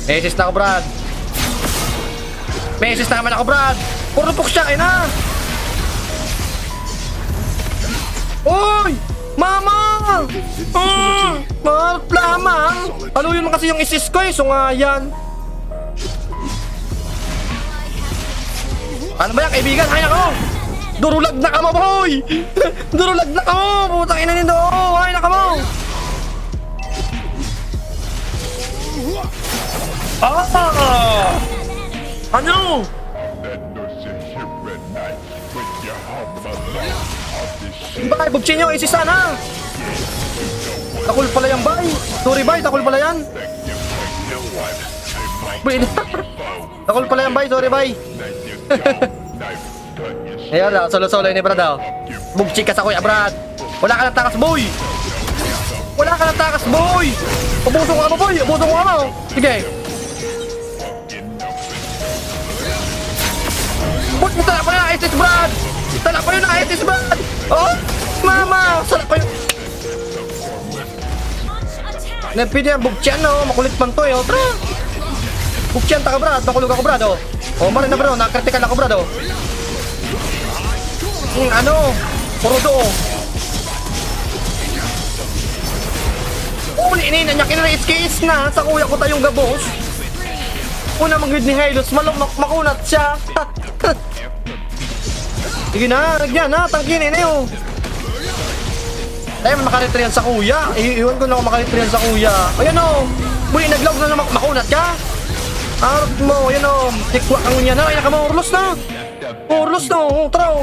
May assist na ako, Brad. May assist naman ako, Brad. Puro pok siya, ayun na. Uy! Mama! Mahal lamang. Ano yun kasi yung assist ko eh. So nga yan. Ano ba yan, kaibigan? Hay nako! Durulag na ka mo, boy! Durulag na ka mo! Putang ina nito! Hay naka mo! Ah! Ano? Bay, bugsin nyo, isi sana! Takul pala yan, bay! Sorry, bay, takul pala yan! Takul pala yan, bay, sorry, bay! Ayan na, solo-solo yun ni Brad, oh. Bugsi ka sa kuya, Brad! Wala ka ng takas, boy! Wala ka ng takas, boy! Ubusong ka mo, boy! Ubusong ka mo! Sige! Boy, tala pa yun na itis, Brad! Tala pa yun na itis, Brad! Oh! Mama! Tala pa yun! Pwede yan, bugsiyan, no? Makulit man to, eh, oh. Tara! Bugsiyan, taka, Brad! Makulog ako, Brad, oh! Oh, marin na, bro! Nakritical ako, Brad, oh! Ano? Puro do, oh! Uli ini, nanyakin na iskis na sa kuya ko tayong gabos. Una mag-grid ni Hylos, makunat siya. Sige na, nagyan na, tangkin na yun. Ay, makaritriyan sa kuya. Iwan ko na ako makaritriyan sa kuya. Ayan o, muli naglaw na makunat ka. Arap mo, ayan o, tikwa kang niya na. Ayan ka mo, urlos na. Urlos na, tara o.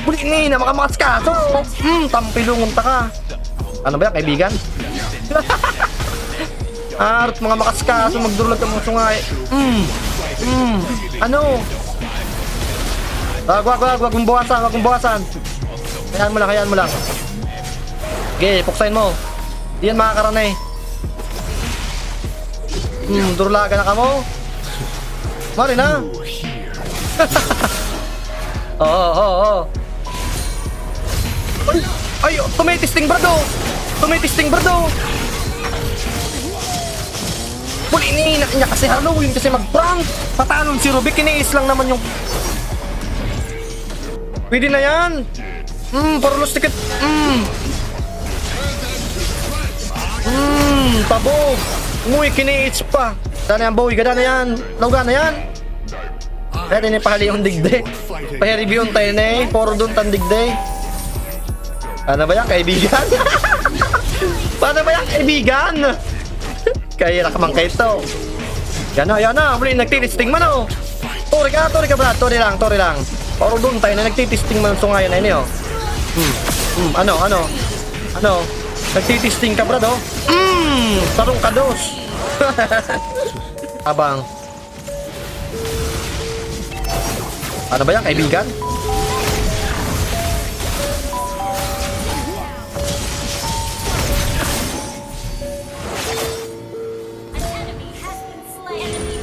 Muli ini na, makamakas ka. So, tampilungon ta ka. Ano ba yan, kaibigan? Art, mga makaskaso, magdurulag ka mga sungay. Ano? Wag mong bawasan. Hayaan mo lang. Okay, puksain mo. Di yan makakaranay. Durulagan na ka mo. Mari na. Oo. Ay, tumitisting brado. Muli iniinak niya kasi Halloween kasi mag-prank. Patalon si Rubik, kiniis lang naman yung... Pwede na yan. Parulos tiket. Tabo. Umuwi, kiniis pa. Gana yan, boy. Gana yan. Lauga na yan. Kaya din yung pahali yung digde. Pahiribyon tayo na eh. Puro doon tan digde. Ano ba yan, kaibigan? Paano ba yan, kaibigan? Kaya nakamang kayo ito. Yan na. Muli nagtitisting man o. Tori ka Brad. Tori lang. Paro doon tayo na nagtitisting man sa ngayon na yun o. Ano? Nagtitisting ka, Brad o. Tarong ka dos. Abang. Ano ba yan, kaibigan?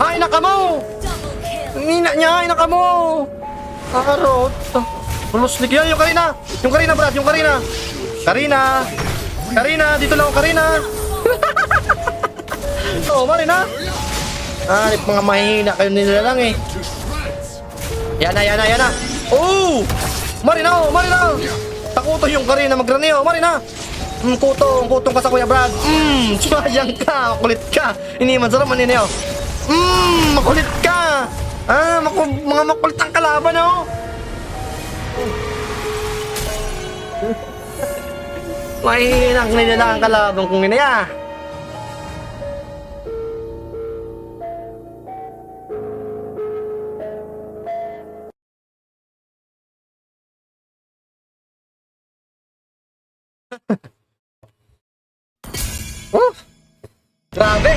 Ay, naka mo! Nina niya, ay, naka mo! Arot. Luluslik yan, yung Karina, Brad, yung Karina. Karina, dito lang ako, Karina. Oo, Marina. Mga mahihina kayo nila lang eh. Yan na. Oh! Marina. Takuto yung Karina magraneo, Marina. Kutong ka sa kuya Brad. Sayang ka, makulit ka. Iniman sa naman ninyo. Makulit ka. Mga makulit ang kalaban, oh. Mahihinang nila ang kalaban kong inaya. Oh, grabe.